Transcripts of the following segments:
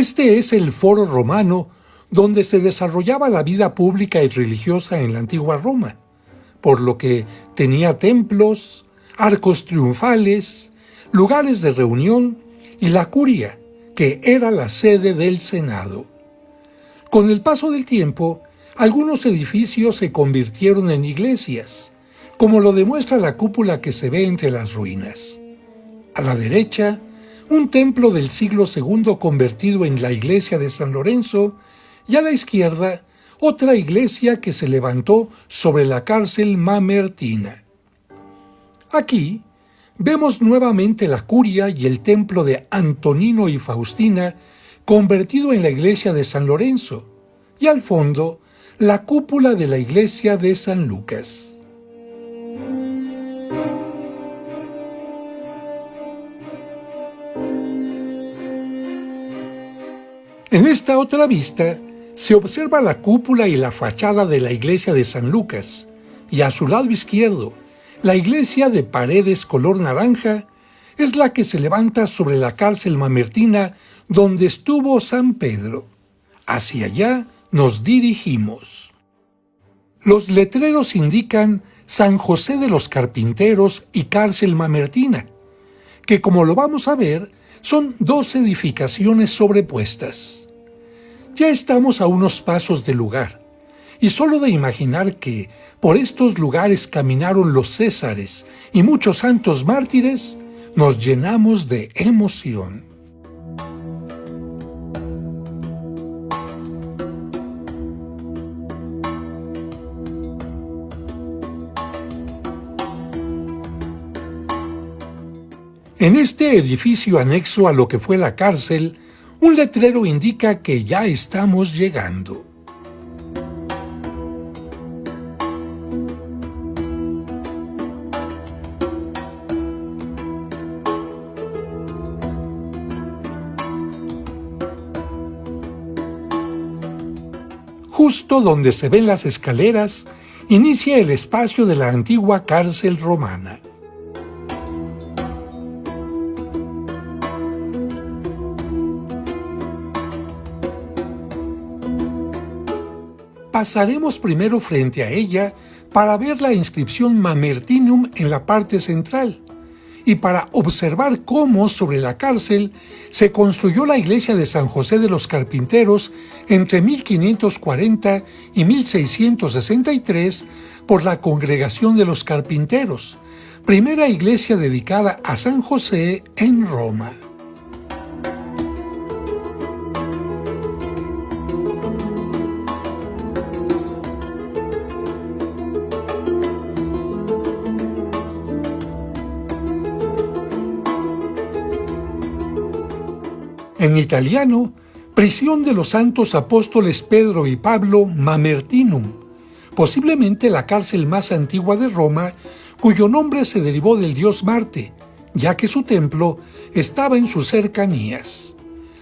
Este es el Foro Romano, donde se desarrollaba la vida pública y religiosa en la antigua Roma, por lo que tenía templos, arcos triunfales, lugares de reunión y la curia, que era la sede del Senado. Con el paso del tiempo, algunos edificios se convirtieron en iglesias, como lo demuestra la cúpula que se ve entre las ruinas. A la derecha, un templo del siglo II convertido en la iglesia de San Lorenzo, y a la izquierda, otra iglesia que se levantó sobre la cárcel mamertina. Aquí vemos nuevamente la curia y el templo de Antonino y Faustina convertido en la iglesia de San Lorenzo, y al fondo, la cúpula de la iglesia de San Lucas. En esta otra vista, se observa la cúpula y la fachada de la iglesia de San Lucas, y a su lado izquierdo, la iglesia de paredes color naranja es la que se levanta sobre la cárcel mamertina donde estuvo San Pedro. Hacia allá nos dirigimos. Los letreros indican San José de los Carpinteros y Cárcel Mamertina, que como lo vamos a ver, son dos edificaciones sobrepuestas. Ya estamos a unos pasos del lugar, y solo de imaginar que por estos lugares caminaron los césares y muchos santos mártires, nos llenamos de emoción. En este edificio anexo a lo que fue la cárcel, un letrero indica que ya estamos llegando. Justo donde se ven las escaleras, inicia el espacio de la antigua cárcel romana. Pasaremos primero frente a ella para ver la inscripción Mamertinum en la parte central y para observar cómo sobre la cárcel se construyó la iglesia de San José de los Carpinteros entre 1540 y 1663 por la Congregación de los Carpinteros, primera iglesia dedicada a San José en Roma. En italiano, prisión de los santos apóstoles Pedro y Pablo Mamertinum, posiblemente la cárcel más antigua de Roma, cuyo nombre se derivó del dios Marte, ya que su templo estaba en sus cercanías.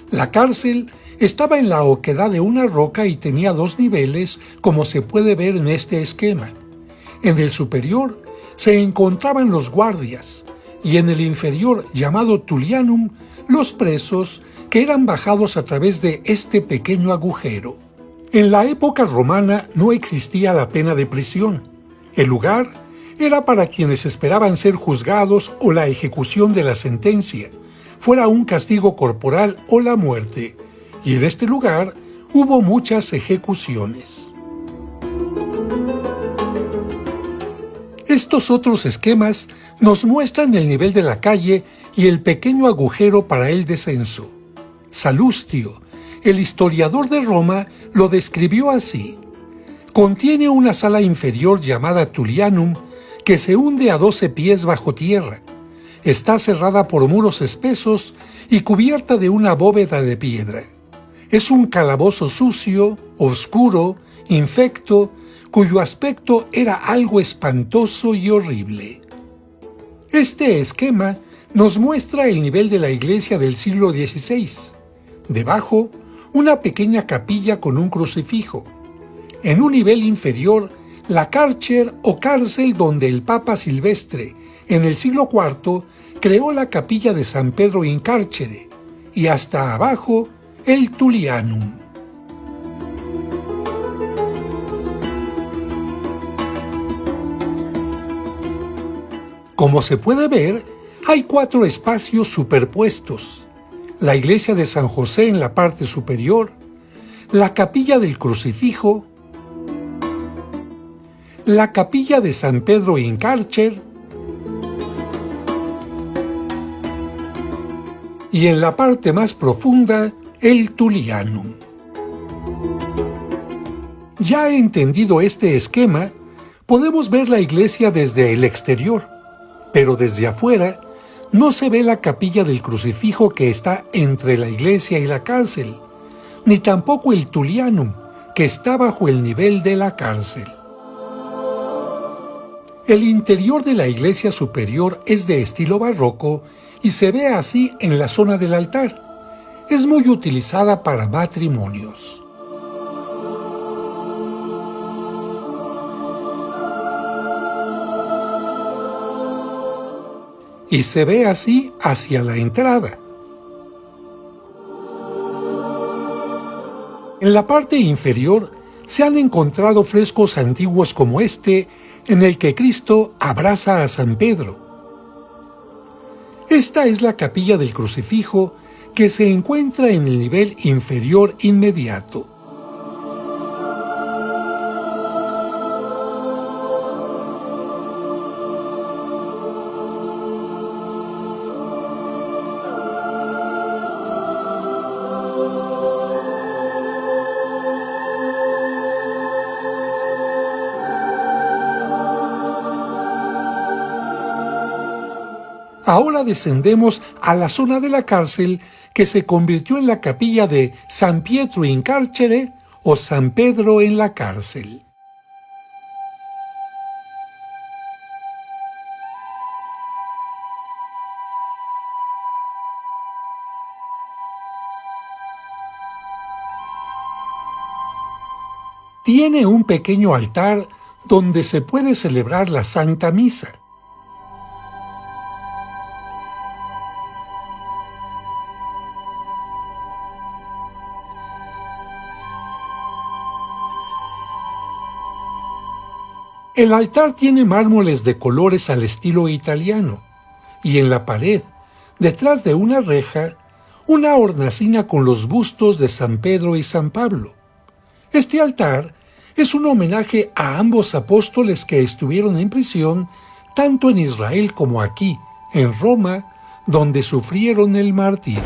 La cárcel estaba en la oquedad de una roca y tenía dos niveles, como se puede ver en este esquema. En el superior se encontraban los guardias, y en el inferior, llamado Tullianum, los presos que eran bajados a través de este pequeño agujero. En la época romana no existía la pena de prisión. El lugar era para quienes esperaban ser juzgados o la ejecución de la sentencia, fuera un castigo corporal o la muerte, y en este lugar hubo muchas ejecuciones. Estos otros esquemas nos muestran el nivel de la calle y el pequeño agujero para el descenso. Salustio, el historiador de Roma, lo describió así. Contiene una sala inferior llamada Tullianum que se hunde a 12 pies bajo tierra. Está cerrada por muros espesos y cubierta de una bóveda de piedra. Es un calabozo sucio, oscuro, infecto, cuyo aspecto era algo espantoso y horrible. Este esquema nos muestra el nivel de la iglesia del siglo XVI. Debajo, una pequeña capilla con un crucifijo. En un nivel inferior, la cárcel o cárcel donde el Papa Silvestre, en el siglo IV, creó la capilla de San Pedro in Carcere, y hasta abajo, el Tullianum. Como se puede ver, hay 4 espacios superpuestos: la iglesia de San José en la parte superior, la capilla del Crucifijo, la capilla de San Pedro in Carcer y en la parte más profunda, el Tullianum. Ya entendido este esquema, podemos ver la iglesia desde el exterior, pero desde afuera no se ve la capilla del Crucifijo que está entre la iglesia y la cárcel, ni tampoco el Tullianum, que está bajo el nivel de la cárcel. El interior de la iglesia superior es de estilo barroco y se ve así en la zona del altar. Es muy utilizada para matrimonios. Y se ve así hacia la entrada. En la parte inferior se han encontrado frescos antiguos como este, en el que Cristo abraza a San Pedro. Esta es la capilla del Crucifijo que se encuentra en el nivel inferior inmediato. Ahora descendemos a la zona de la cárcel que se convirtió en la capilla de San Pietro in Carcere o San Pedro en la cárcel. Tiene un pequeño altar donde se puede celebrar la Santa Misa. El altar tiene mármoles de colores al estilo italiano, y en la pared, detrás de una reja, una hornacina con los bustos de San Pedro y San Pablo. Este altar es un homenaje a ambos apóstoles que estuvieron en prisión tanto en Israel como aquí, en Roma, donde sufrieron el martirio.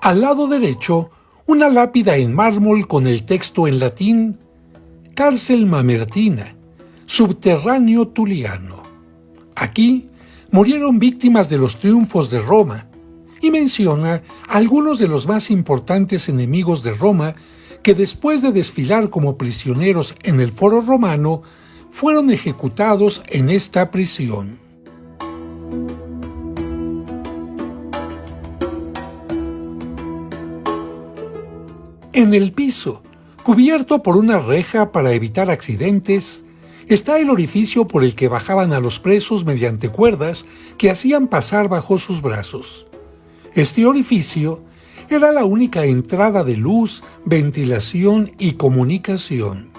Al lado derecho, una lápida en mármol con el texto en latín: Cárcel Mamertina, subterráneo Tulliano. Aquí murieron víctimas de los triunfos de Roma, y menciona a algunos de los más importantes enemigos de Roma que después de desfilar como prisioneros en el Foro Romano, fueron ejecutados en esta prisión. En el piso, cubierto por una reja para evitar accidentes, está el orificio por el que bajaban a los presos mediante cuerdas que hacían pasar bajo sus brazos. Este orificio era la única entrada de luz, ventilación y comunicación.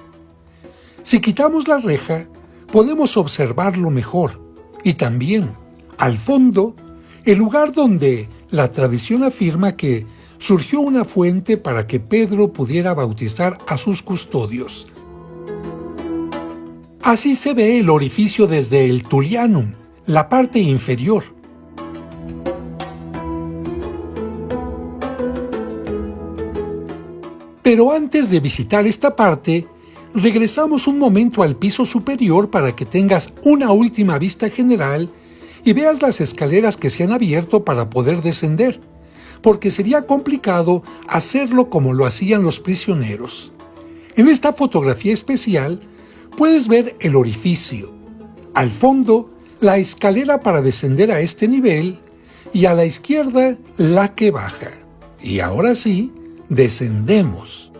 Si quitamos la reja, podemos observarlo mejor, y también, al fondo, el lugar donde la tradición afirma que surgió una fuente para que Pedro pudiera bautizar a sus custodios. Así se ve el orificio desde el Tullianum, la parte inferior. Pero antes de visitar esta parte, regresamos un momento al piso superior para que tengas una última vista general y veas las escaleras que se han abierto para poder descender, porque sería complicado hacerlo como lo hacían los prisioneros. En esta fotografía especial puedes ver el orificio, al fondo la escalera para descender a este nivel y a la izquierda la que baja. Y ahora sí, descendemos.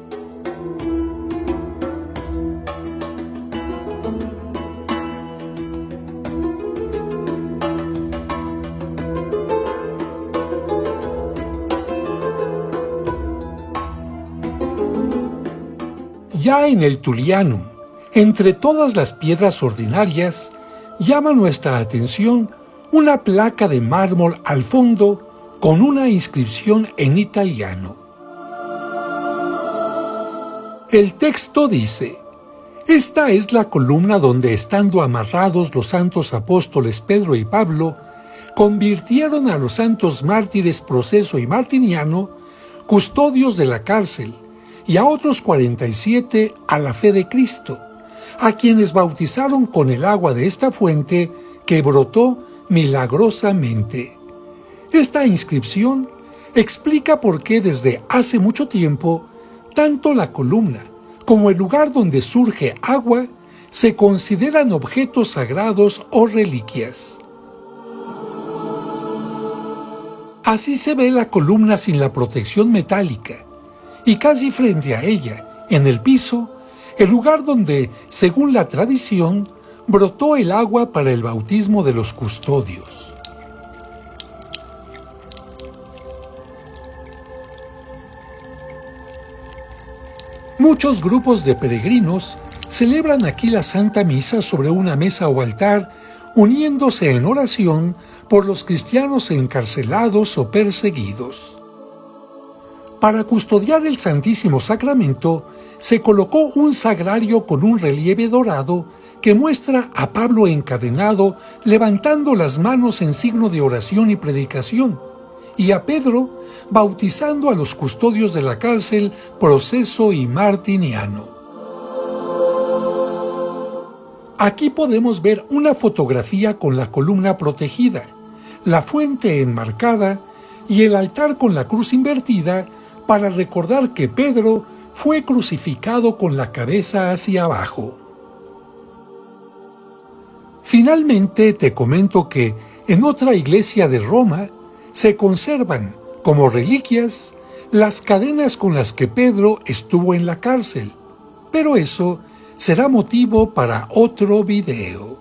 Ya en el Tullianum, entre todas las piedras ordinarias, llama nuestra atención una placa de mármol al fondo con una inscripción en italiano. El texto dice: «Esta es la columna donde, estando amarrados los santos apóstoles Pedro y Pablo, convirtieron a los santos mártires Proceso y Martiniano, custodios de la cárcel, y a otros 47 a la fe de Cristo, a quienes bautizaron con el agua de esta fuente que brotó milagrosamente». Esta inscripción explica por qué desde hace mucho tiempo tanto la columna como el lugar donde surge agua se consideran objetos sagrados o reliquias. Así se ve la columna sin la protección metálica, y casi frente a ella, en el piso, el lugar donde, según la tradición, brotó el agua para el bautismo de los custodios. Muchos grupos de peregrinos celebran aquí la Santa Misa sobre una mesa o altar, uniéndose en oración por los cristianos encarcelados o perseguidos. Para custodiar el Santísimo Sacramento, se colocó un sagrario con un relieve dorado que muestra a Pablo encadenado levantando las manos en signo de oración y predicación, y a Pedro bautizando a los custodios de la cárcel Proceso y Martiniano. Aquí podemos ver una fotografía con la columna protegida, la fuente enmarcada y el altar con la cruz invertida, para recordar que Pedro fue crucificado con la cabeza hacia abajo. Finalmente te comento que en otra iglesia de Roma se conservan como reliquias las cadenas con las que Pedro estuvo en la cárcel, pero eso será motivo para otro video.